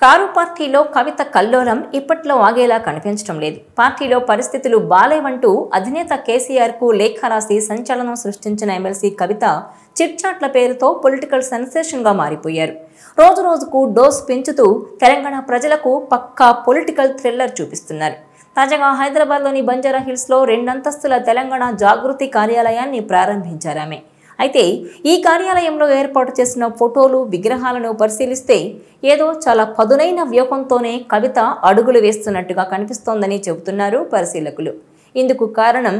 Car పార్టీలో కవిత కల్లోలం ఇప్పట్లో ఆగేలా కనిపించడం లేదు. పార్టీలో పరిస్థితులు బాలేవంటూ అధినేత కేసీఆర్కు లేఖ రాసి సంచలనం సృష్టించిన ఎమ్మెల్సీ కవిత చిట్చాట్ల పేరుతో పొలిటికల్ సెన్సేషన్గా మారిపోయారు. రోజు రోజుకు డోస్ పెంచుతూ తెలంగాణ ప్రజలకు పక్కా పొలిటికల్ థ్రిల్లర్ చూపిస్తున్నారు. తాజాగా హైదరాబాద్లోని బంజారా హిల్స్లో 2 అంతస్తుల తెలంగాణ జాగృతి కార్యాలయాన్ని ప్రారంభించారామె. అయితే ఈ కార్యాలయంలో ఏర్పాటు చేసిన ఫోటోలు, విగ్రహాలను పరిశీలిస్తే ఏదో చాలా పదునైన వ్యూహంతోనే కవిత అడుగులు వేస్తున్నట్టుగా కనిపిస్తోందని చెబుతున్నారు పరిశీలకులు. ఇందుకు కారణం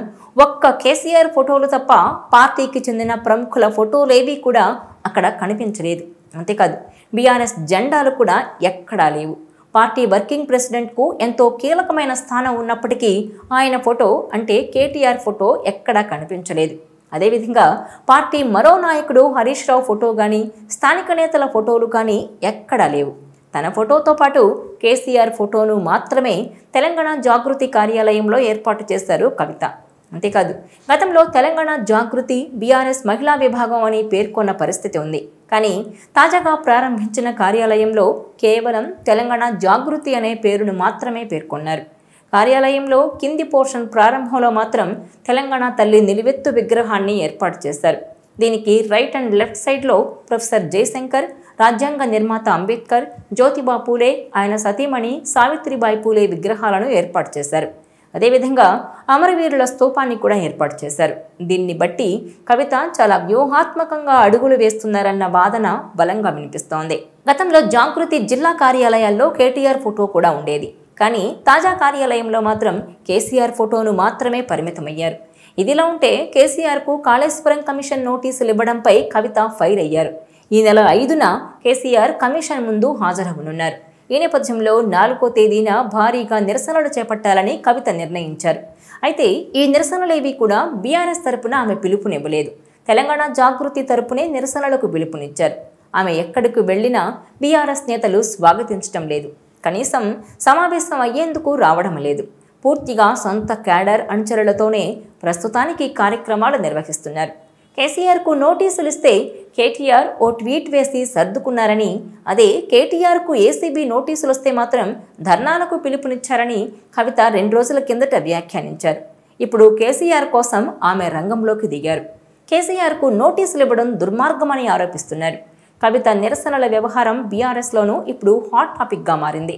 ఒక్క కేసీఆర్ ఫోటోలు తప్ప పార్టీకి చెందిన ప్రముఖుల ఫోటోలేవీ కూడా అక్కడ కనిపించలేదు. అంతేకాదు బీఆర్ఎస్ జెండాలు కూడా ఎక్కడా లేవు. పార్టీ వర్కింగ్ ప్రెసిడెంట్కు ఎంతో కీలకమైన స్థానం ఉన్నప్పటికీ ఆయన ఫోటో అంటే కేటీఆర్ ఫోటో ఎక్కడా కనిపించలేదు. అదేవిధంగా పార్టీ మరో నాయకుడు హరీష్ రావు ఫోటో కానీ, స్థానిక నేతల ఫోటోలు కానీ ఎక్కడా లేవు. తన ఫోటోతో పాటు కేసీఆర్ ఫోటోను మాత్రమే తెలంగాణ జాగృతి కార్యాలయంలో ఏర్పాటు చేశారు కవిత. అంతేకాదు గతంలో తెలంగాణ జాగృతి బీఆర్ఎస్ మహిళా విభాగం అని పేర్కొన్న పరిస్థితి ఉంది. కానీ తాజాగా ప్రారంభించిన కార్యాలయంలో కేవలం తెలంగాణ జాగృతి అనే పేరును మాత్రమే పేర్కొన్నారు. కార్యాలయంలో కింది పోర్షన్ ప్రారంభంలో మాత్రం తెలంగాణ తల్లి నిలువెత్తు విగ్రహాన్ని ఏర్పాటు చేశారు. దీనికి రైట్ అండ్ లెఫ్ట్ సైడ్లో ప్రొఫెసర్ జయశంకర్, రాజ్యాంగ నిర్మాత అంబేద్కర్, జ్యోతిబా పూలే, ఆయన సతీమణి సావిత్రిబాయి పూలే విగ్రహాలను ఏర్పాటు చేశారు. అదేవిధంగా అమరవీరుల స్తూపాన్ని కూడా ఏర్పాటు చేశారు. దీన్ని బట్టి కవిత చాలా వ్యూహాత్మకంగా అడుగులు వేస్తున్నారన్న వాదన బలంగా వినిపిస్తోంది. గతంలో జాగృతి జిల్లా కార్యాలయాల్లో కేటీఆర్ ఫోటో కూడా ఉండేది. కానీ తాజా కార్యాలయంలో మాత్రం కేసీఆర్ ఫోటోను మాత్రమే పరిమితమయ్యారు. ఇదిలా ఉంటే కేసీఆర్కు కాళేశ్వరం కమిషన్ నోటీసులు ఇవ్వడంపై కవిత ఫైర్ అయ్యారు. ఈ నెల 5న కేసీఆర్ కమిషన్ ముందు హాజరవనున్నారు. ఈ నేపథ్యంలో 4వ తేదీన భారీగా నిరసనలు చేపట్టాలని కవిత నిర్ణయించారు. అయితే ఈ నిరసనలేవి కూడా బీఆర్ఎస్ తరపున ఆమె పిలుపునివ్వలేదు. తెలంగాణ జాగృతి తరపునే నిరసనలకు పిలుపునిచ్చారు. ఆమె ఎక్కడికి వెళ్లినా బీఆర్ఎస్ నేతలు స్వాగతించడం లేదు. కనీసం సమావేశం అయ్యేందుకు రావడం లేదు. పూర్తిగా సొంత క్యాడర్ అనుచరులతోనే ప్రస్తుతానికి కార్యక్రమాలు నిర్వహిస్తున్నారు. కేసీఆర్కు నోటీసులు ఇస్తే కేటీఆర్ ఓ ట్వీట్ వేసి సర్దుకున్నారని, అదే కేటీఆర్కు ఏసీబీ నోటీసులు వస్తే మాత్రం ధర్నాలకు పిలుపునిచ్చారని కవిత 2 రోజుల కిందట వ్యాఖ్యానించారు. ఇప్పుడు కేసీఆర్ కోసం ఆమె రంగంలోకి దిగారు. కేసీఆర్కు నోటీసులు ఇవ్వడం దుర్మార్గమని ఆరోపిస్తున్నారు. కవిత నిరసనల వ్యవహారం బీఆర్ఎస్లోనూ ఇప్పుడు హాట్ టాపిక్గా మారింది.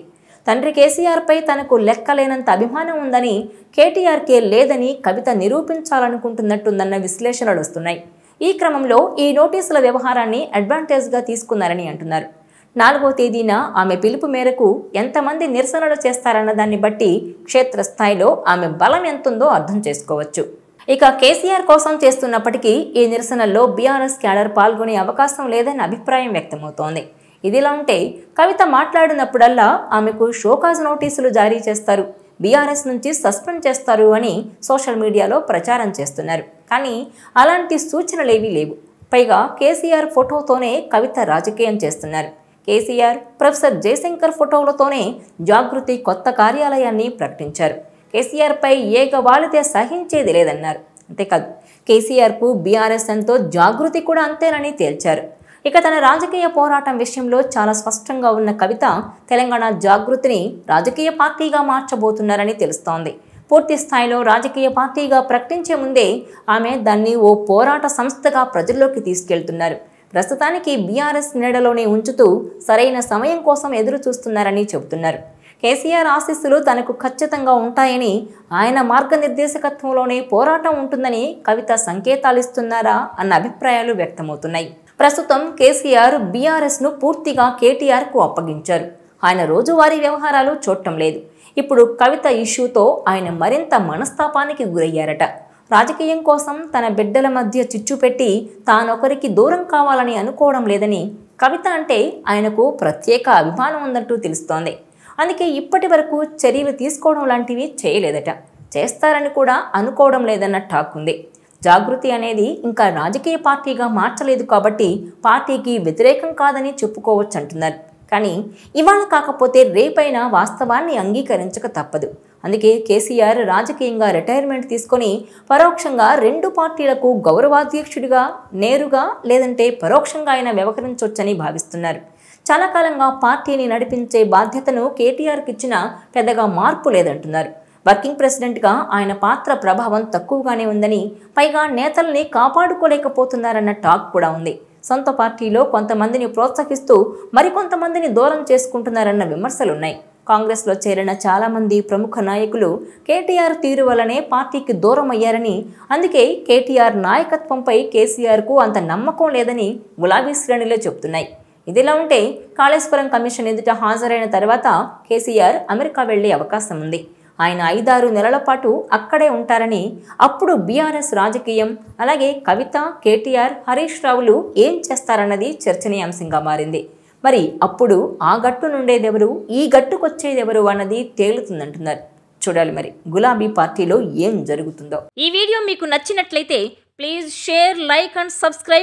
తండ్రి కేసీఆర్పై తనకు లెక్కలేనంత అభిమానం ఉందని, కేటీఆర్కే లేదని కవిత నిరూపించాలనుకుంటున్నట్టుందన్న విశ్లేషణలు వస్తున్నాయి. ఈ క్రమంలో ఈ నోటీసుల వ్యవహారాన్ని అడ్వాంటేజ్గా తీసుకున్నారని అంటున్నారు. 4వ తేదీన ఆమె పిలుపు మేరకు ఎంతమంది నిరసనలు చేస్తారన్న దాన్ని బట్టి క్షేత్రస్థాయిలో ఆమె బలం ఎంతుందో అర్థం చేసుకోవచ్చు. ఇక కేసీఆర్ కోసం చేస్తున్నప్పటికీ ఈ నిరసనల్లో బీఆర్ఎస్ క్యాడర్ పాల్గొనే అవకాశం లేదన్న అభిప్రాయం వ్యక్తమవుతోంది. ఇదిలా ఉంటే కవిత మాట్లాడినప్పుడల్లా ఆమెకు షోకాజ్ నోటీసులు జారీ చేస్తారు, బీఆర్ఎస్ నుంచి సస్పెండ్ చేస్తారు అని సోషల్ మీడియాలో ప్రచారం చేస్తున్నారు. కానీ అలాంటి సూచనలేవీ లేవు. పైగా కేసీఆర్ ఫోటోతోనే కవిత రాజకీయం చేస్తున్నారు. కేసీఆర్, ప్రొఫెసర్ జయశంకర్ ఫోటోలతోనే జాగృతి కొత్త కార్యాలయాన్ని ప్రకటించారు. కేసీఆర్పై ఏగవాళితే సహించేది లేదన్నారు. అంతేకాదు కేసీఆర్కు బీఆర్ఎస్ ఎంతో జాగృతి కూడా అంతేనని తేల్చారు. ఇక తన రాజకీయ పోరాటం విషయంలో చాలా స్పష్టంగా ఉన్న కవిత తెలంగాణ జాగృతిని రాజకీయ పార్టీగా మార్చబోతున్నారని తెలుస్తోంది. పూర్తి స్థాయిలో రాజకీయ పార్టీగా ప్రకటించే ముందే ఆమె దాన్ని ఓ పోరాట సంస్థగా ప్రజల్లోకి తీసుకెళ్తున్నారు. ప్రస్తుతానికి బీఆర్ఎస్ నీడలోనే ఉంచుతూ సరైన సమయం కోసం ఎదురు చూస్తున్నారని చెబుతున్నారు. కేసీఆర్ ఆశీస్సులు తనకు ఖచ్చితంగా ఉంటాయని, ఆయన మార్గనిర్దేశకత్వంలోనే పోరాటం ఉంటుందని కవిత సంకేతాలిస్తున్నారా అన్న అభిప్రాయాలు వ్యక్తమవుతున్నాయి. ప్రస్తుతం కేసీఆర్ బీఆర్ఎస్ను పూర్తిగా కేటీఆర్కు అప్పగించారు. ఆయన రోజువారీ వ్యవహారాలు చూడటం లేదు. ఇప్పుడు కవిత ఇష్యూతో ఆయన మరింత మనస్తాపానికి గురయ్యారట. రాజకీయం కోసం తన బిడ్డల మధ్య చిచ్చు పెట్టి తానొకరికి దూరం కావాలని అనుకోవడం లేదని, కవిత అంటే ఆయనకు ప్రత్యేక అభిమానం ఉందంటూ తెలుస్తోంది. అందుకే ఇప్పటి వరకు చర్యలు తీసుకోవడం లాంటివి చేయలేదట. చేస్తారని కూడా అనుకోవడం లేదన్న టాక్ ఉంది. జాగృతి అనేది ఇంకా రాజకీయ పార్టీగా మార్చలేదు కాబట్టి పార్టీకి వ్యతిరేకం కాదని చెప్పుకోవచ్చు అంటున్నారు. కానీ ఇవాళ కాకపోతే రేపైనా వాస్తవాన్ని అంగీకరించక తప్పదు. అందుకే కేసీఆర్ రాజకీయంగా రిటైర్మెంట్ తీసుకొని పరోక్షంగా 2 పార్టీలకు గౌరవాధ్యక్షుడిగా నేరుగా లేదంటే పరోక్షంగా ఆయన వ్యవహరించొచ్చని భావిస్తున్నారు. చాలా కాలంగా పార్టీని నడిపించే బాధ్యతను కేటీఆర్కి ఇచ్చిన పెద్దగా మార్పు లేదంటున్నారు. వర్కింగ్ ప్రెసిడెంట్గా ఆయన పాత్ర ప్రభావం తక్కువగానే ఉందని, పైగా నేతల్ని కాపాడుకోలేకపోతున్నారన్న టాక్ కూడా ఉంది. సొంత పార్టీలో కొంతమందిని ప్రోత్సహిస్తూ మరికొంతమందిని దూరం చేసుకుంటున్నారన్న విమర్శలున్నాయి. కాంగ్రెస్లో చేరిన చాలామంది ప్రముఖ నాయకులు కేటీఆర్ తీరు వల్లనే పార్టీకి దూరం అయ్యారని, అందుకే కేటీఆర్ నాయకత్వంపై కేసీఆర్కు అంత నమ్మకం లేదని గులాబీ శ్రేణులే చెబుతున్నాయి. ఇదిలా ఉంటే కాళేశ్వరం కమిషన్ ఎదుట హాజరైన తర్వాత కేసీఆర్ అమెరికా వెళ్లే అవకాశం ఉంది. ఆయన 5-6 నెలల పాటు అక్కడే ఉంటారని, అప్పుడు బీఆర్ఎస్ రాజకీయం, అలాగే కవిత, కేటీఆర్, హరీష్ రావులు ఏం చేస్తారన్నది చర్చనీయాంశంగా మారింది. మరి అప్పుడు ఆ గట్టు నుండేదెవరు, ఈ గట్టుకొచ్చేదెవరు అన్నది తేలుతుందంటున్నారు. చూడాలి మరి గులాబీ పార్టీలో ఏం జరుగుతుందో. ఈ వీడియో మీకు నచ్చినట్లయితే please share, like and subscribe.